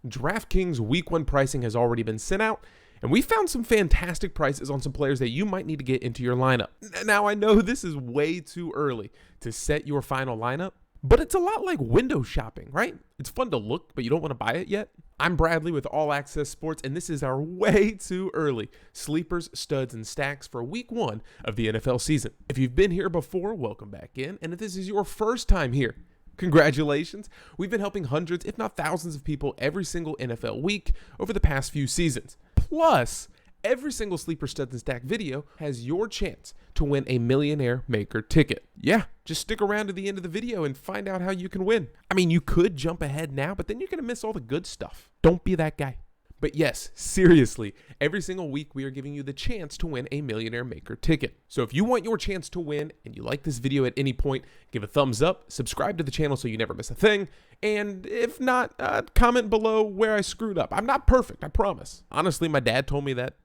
DraftKings Week 1 pricing has already been sent out, and we found some fantastic prices on some players that you might need to get into your lineup. Now, I know this is way too early to set your final lineup, but it's a lot like window shopping, right? It's fun to look, but you don't want to buy it yet. I'm Bradley with Allaqcess Sports, and this is our way too early sleepers, studs, and stacks for Week 1 of the NFL season. If you've been here before, welcome back in, and if this is your first time here, congratulations. We've been helping hundreds, if not thousands of people every single NFL week over the past few seasons. Plus, every single Sleeper Studs and Stack video has your chance to win a Millionaire Maker ticket. Yeah, just stick around to the end of the video and find out how you can win. I mean, you could jump ahead now, but then you're going to miss all the good stuff. Don't be that guy. But yes, seriously, every single week we are giving you the chance to win a Millionaire Maker ticket. So if you want your chance to win and you like this video at any point, give a thumbs up, subscribe to the channel so you never miss a thing, and if not, comment below where I screwed up. I'm not perfect, I promise. Honestly, my dad told me that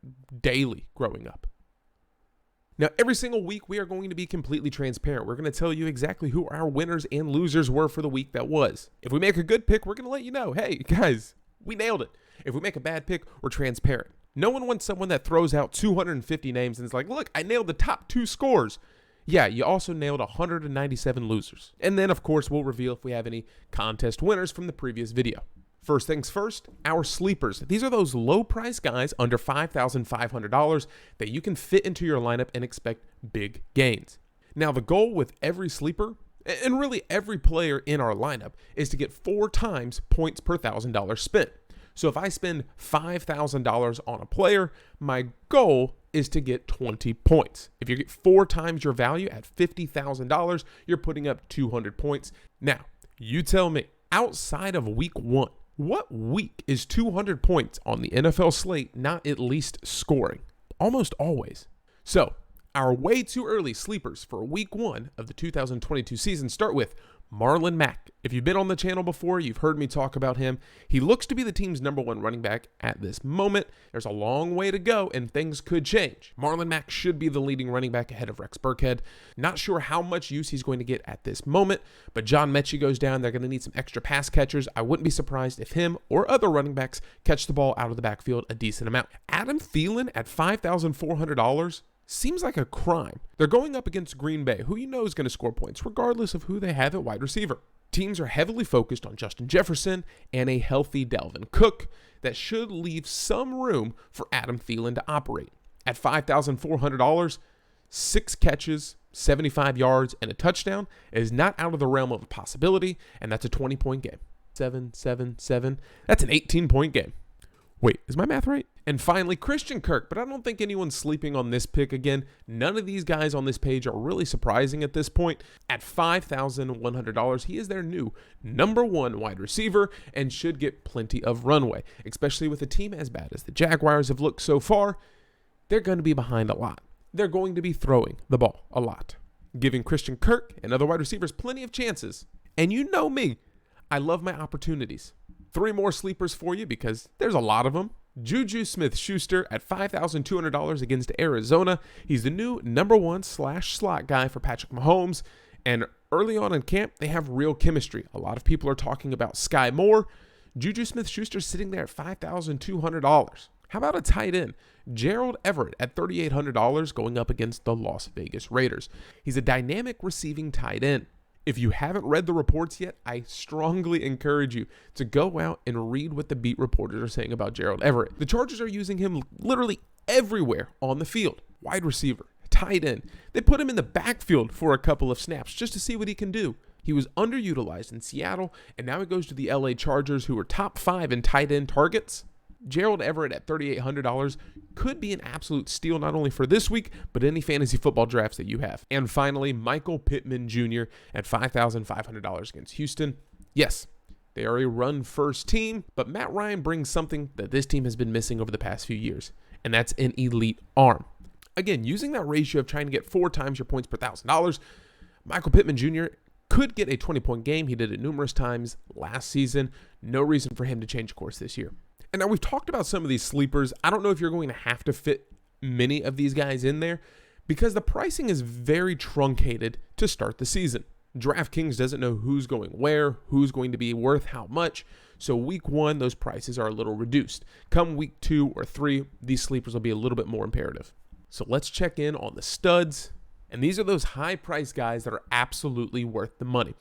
daily growing up. Now, every single week, we are going to be completely transparent. We're going to tell you exactly who our winners and losers were for the week that was. If we make a good pick, we're going to let you know, hey, guys, we nailed it. If we make a bad pick, we're transparent. No one wants someone that throws out 250 names and is like, look, I nailed the top 2 scores. Yeah, you also nailed 197 losers. And then, of course, we'll reveal if we have any contest winners from the previous video. First things first, our sleepers. These are those low-price guys under $5,500 that you can fit into your lineup and expect big gains. Now, the goal with every sleeper, and really every player in our lineup, is to get 4 times points per $1,000 spent. So if I spend $5,000 on a player, my goal is to get 20 points. If you get 4 times your value at $50,000, you're putting up 200 points. Now, you tell me, outside of week 1, what week is 200 points on the NFL slate not at least scoring? Almost always. So, our way too early sleepers for week 1 of the 2022 season start with MARLON MACK. If you've been on the channel before, you've heard me talk about him. He looks to be the team's #1 running back at this moment. There's a long way to go and things could change. MARLON MACK should be the leading running back ahead of Rex Burkhead. Not sure how much use he's going to get at this moment, but John Mechie goes down. They're going to need some extra pass catchers. I wouldn't be surprised if him or other running backs catch the ball out of the backfield a decent amount. Adam Thielen at $5,400 seems like a crime. They're going up against Green Bay, who you know is going to score points regardless of who they have at wide receiver. Teams are heavily focused on Justin Jefferson and a healthy Dalvin Cook that should leave some room for Adam Thielen to operate. At $5,400, 6 catches, 75 yards, and a touchdown is not out of the realm of a possibility, and that's a 20-point game. 7, 7, 7. That's an 18-point game. Wait, is my math right? And finally, Christian KIRK, but I don't think anyone's sleeping on this pick again. None of these guys on this page are really surprising at this point. At $5,100, he is their new #1 wide receiver and should get plenty of runway, especially with a team as bad as the Jaguars have looked so far. They're going to be behind a lot. They're going to be throwing the ball a lot, giving Christian KIRK and other wide receivers plenty of chances. And you know me, I love my opportunities. 3 more sleepers for you because there's a lot of them. JUJU Smith-Schuster at $5,200 against Arizona. He's the new #1/slot guy for Patrick Mahomes. And early on in camp, they have real chemistry. A lot of people are talking about Sky Moore. JUJU Smith-Schuster sitting there at $5,200. How about a tight end? Gerald Everett at $3,800 going up against the Las Vegas Raiders. He's a dynamic receiving tight end. If you haven't read the reports yet, I strongly encourage you to go out and read what the beat reporters are saying about Gerald Everett. The Chargers are using him literally everywhere on the field. Wide receiver, tight end. They put him in the backfield for a couple of snaps just to see what he can do. He was underutilized in Seattle, and now he goes to the LA Chargers, who are top 5 in tight end targets. Gerald Everett at $3,800 could be an absolute steal not only for this week, but any fantasy football drafts that you have. And finally, Michael Pittman Jr. at $5,500 against Houston. Yes, they are a run-first team, but Matt Ryan brings something that this team has been missing over the past few years, and that's an elite arm. Again, using that ratio of trying to get 4 times your points per $1,000, Michael Pittman Jr. could get a 20-point game. He did it numerous times last season. No reason for him to change course this year. And now we've talked about some of these sleepers. I don't know if you're going to have to fit many of these guys in there because the pricing is very truncated to start the season. DraftKings doesn't know who's going where, who's going to be worth how much. So week 1, those prices are a little reduced. Come week 2 or 3, these sleepers will be a little bit more imperative. So let's check in on the studs. And these are those high-priced guys that are absolutely worth the money.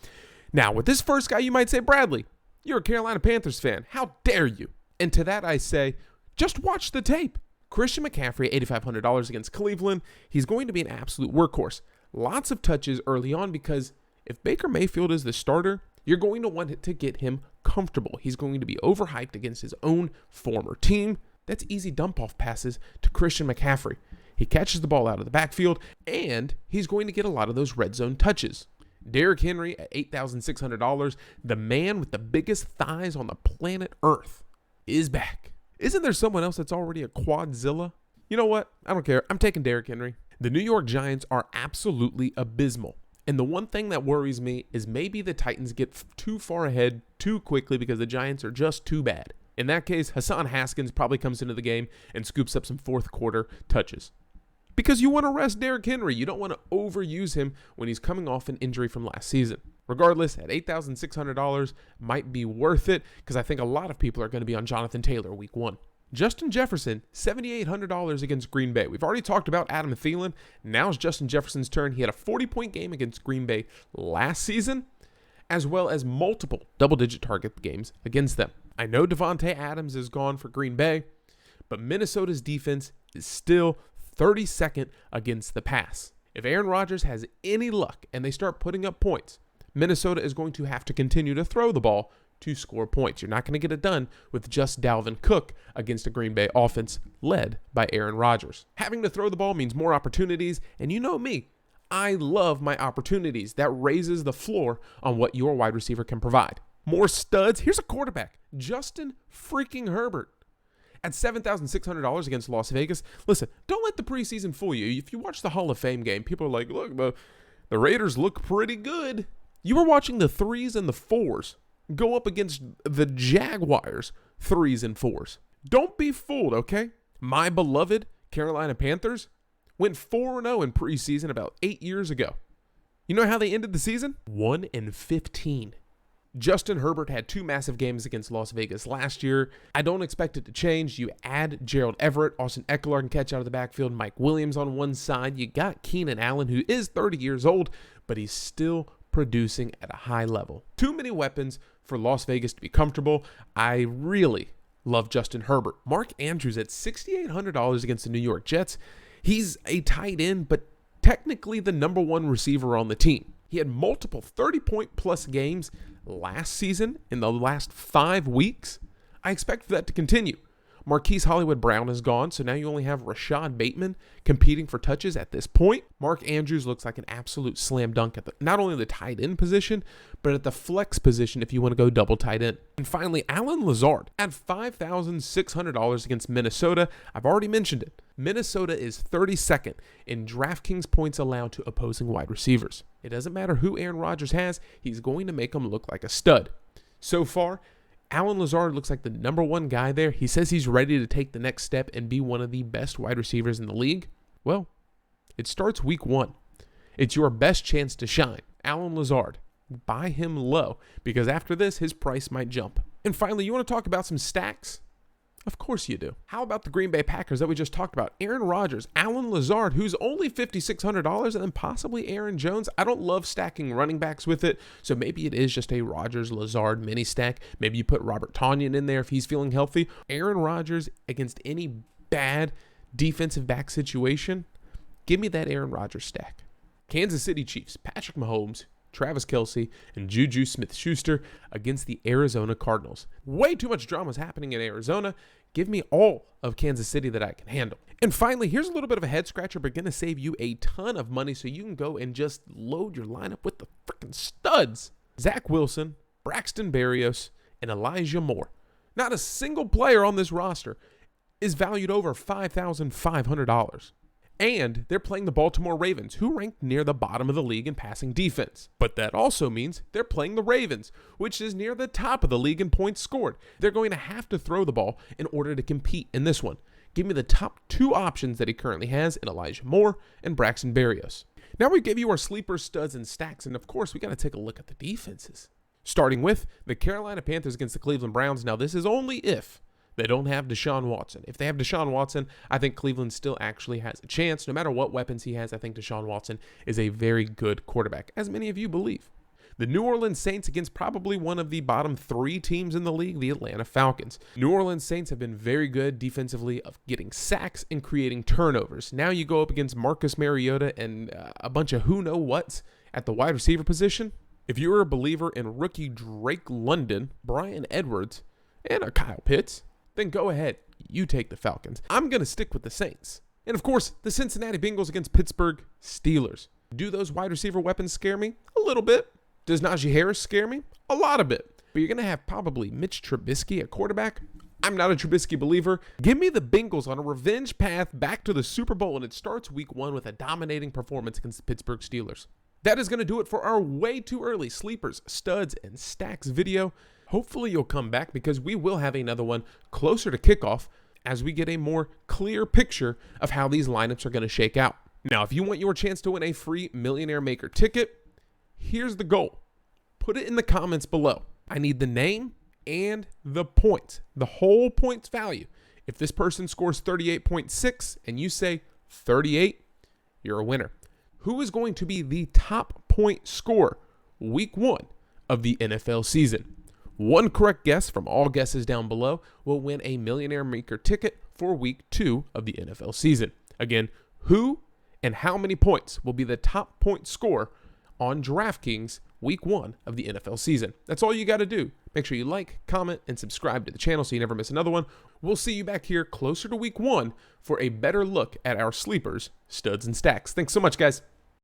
Now, with this first guy, you might say, Bradley, you're a Carolina Panthers fan. How dare you? And to that I say, just watch the tape. Christian McCaffrey, $8,500 against Cleveland. He's going to be an absolute workhorse. Lots of touches early on because if Baker Mayfield is the starter, you're going to want to get him comfortable. He's going to be overhyped against his own former team. That's easy dump-off passes to Christian McCaffrey. He catches the ball out of the backfield, and he's going to get a lot of those red zone touches. Derrick Henry at $8,600, the man with the biggest thighs on the planet Earth, is back. Isn't there someone else that's already a quadzilla? You know what? I don't care. I'm taking Derrick Henry. The New York Giants are absolutely abysmal. And the one thing that worries me is maybe the Titans get too far ahead too quickly because the Giants are just too bad. In that case, Hassan Haskins probably comes into the game and scoops up some fourth quarter touches. Because you want to rest Derrick Henry. You don't want to overuse him when he's coming off an injury from last season. Regardless, at $8,600 might be worth it because I think a lot of people are going to be on Jonathan Taylor week 1. Justin Jefferson, $7,800 against Green Bay. We've already talked about Adam Thielen. Now it's Justin Jefferson's turn. He had a 40-point game against Green Bay last season, as well as multiple double-digit target games against them. I know Davante Adams is gone for Green Bay, but Minnesota's defense is still 32nd against the pass. If Aaron Rodgers has any luck and they start putting up points, Minnesota is going to have to continue to throw the ball to score points. You're not going to get it done with just Dalvin Cook against a Green Bay offense led by Aaron Rodgers. Having to throw the ball means more opportunities, and you know me, I love my opportunities. That raises the floor on what your wide receiver can provide. More studs. Here's a quarterback, Justin freaking Herbert. At $7,600 against Las Vegas. Listen, don't let the preseason fool you. If you watch the Hall of Fame game, people are like, look, the Raiders look pretty good. You were watching the 3s and the 4s go up against the Jaguars 3s and 4s. Don't be fooled, okay? My beloved Carolina Panthers went 4-0 in preseason about 8 years ago. You know how they ended the season? 1-15. Justin Herbert had 2 massive games against Las Vegas last year. I don't expect it to change. You add Gerald Everett, Austin Eckler can catch out of the backfield, Mike Williams on one side. You got Keenan Allen, who is 30 years old, but he's still producing at a high level. Too many weapons for Las Vegas to be comfortable. I really love Justin Herbert. Mark Andrews at $6,800 against the New York Jets. He's a tight end, but technically the number 1 receiver on the team. He had multiple 30-point plus games last season in the last 5 weeks. I expect that to continue. Marquise Hollywood-Brown is gone, so now you only have Rashad Bateman competing for touches at this point. Mark Andrews looks like an absolute slam dunk at not only the tight end position, but at the flex position if you want to go double tight end. And finally, Allen Lazard at $5,600 against Minnesota. I've already mentioned it. Minnesota is 32nd in DraftKings points allowed to opposing wide receivers. It doesn't matter who Aaron Rodgers has, he's going to make him look like a stud. So far, Allen Lazard looks like the number 1 guy there. He says he's ready to take the next step and be one of the best wide receivers in the league. Well, it starts week 1. It's your best chance to shine. Allen Lazard, buy him low because after this, his price might jump. And finally, you want to talk about some stacks? Of course you do. How about the Green Bay Packers that we just talked about? Aaron Rodgers, Allen Lazard, who's only $5,600, and then possibly Aaron Jones. I don't love stacking running backs with it, so maybe it is just a Rodgers-Lazard mini stack. Maybe you put Robert Tonyan in there if he's feeling healthy. Aaron Rodgers against any bad defensive back situation, give me that Aaron Rodgers stack. Kansas City Chiefs, Patrick Mahomes, Travis Kelce, and JUJU Smith-Schuster against the Arizona Cardinals. Way too much drama is happening in Arizona. Give me all of Kansas City that I can handle. And finally, here's a little bit of a head scratcher, but going to save you a ton of money so you can go and just load your lineup with the freaking studs. Zach Wilson, Braxton Berrios, and Elijah Moore. Not a single player on this roster is valued over $5,500. And they're playing the Baltimore Ravens, who ranked near the bottom of the league in passing defense. But that also means they're playing the Ravens, which is near the top of the league in points scored. They're going to have to throw the ball in order to compete in this one. Give me the top 2 options that he currently has in Elijah Moore and Braxton Berrios. Now we give you our sleeper studs and stacks, and of course we got to take a look at the defenses. Starting with the Carolina Panthers against the Cleveland Browns. Now, this is only if they don't have Deshaun Watson. If they have Deshaun Watson, I think Cleveland still actually has a chance. No matter what weapons he has, I think Deshaun Watson is a very good quarterback, as many of you believe. The New Orleans Saints against probably one of the bottom 3 teams in the league, the Atlanta Falcons. New Orleans Saints have been very good defensively of getting sacks and creating turnovers. Now you go up against Marcus Mariota and a bunch of who-know-whats at the wide receiver position. If you're a believer in rookie Drake London, Bryan Edwards, and a Kyle Pitts, then go ahead, you take the Falcons. I'm going to stick with the Saints. And of course, the Cincinnati Bengals against Pittsburgh Steelers. Do those wide receiver weapons scare me? A little bit. Does Najee Harris scare me? A lot of it. But you're going to have probably Mitch Trubisky at quarterback. I'm not a Trubisky believer. Give me the Bengals on a revenge path back to the Super Bowl, and it starts week 1 with a dominating performance against the Pittsburgh Steelers. That is going to do it for our way too early sleepers, studs, and stacks video. Hopefully you'll come back because we will have another one closer to kickoff as we get a more clear picture of how these lineups are going to shake out. Now, if you want your chance to win a free Millionaire Maker ticket, here's the goal. Put it in the comments below. I need the name and the points, the whole points value. If this person scores 38.6 and you say 38, you're a winner. Who is going to be the top point scorer week 1 of the NFL season? One correct guess from all guesses down below will win a Millionaire Maker ticket for week 2 of the NFL season. Again, who and how many points will be the top point scorer on DraftKings week 1 of the NFL season? That's all you got to do. Make sure you like, comment, and subscribe to the channel so you never miss another one. We'll see you back here closer to week 1 for a better look at our sleepers, studs, and stacks. Thanks so much, guys.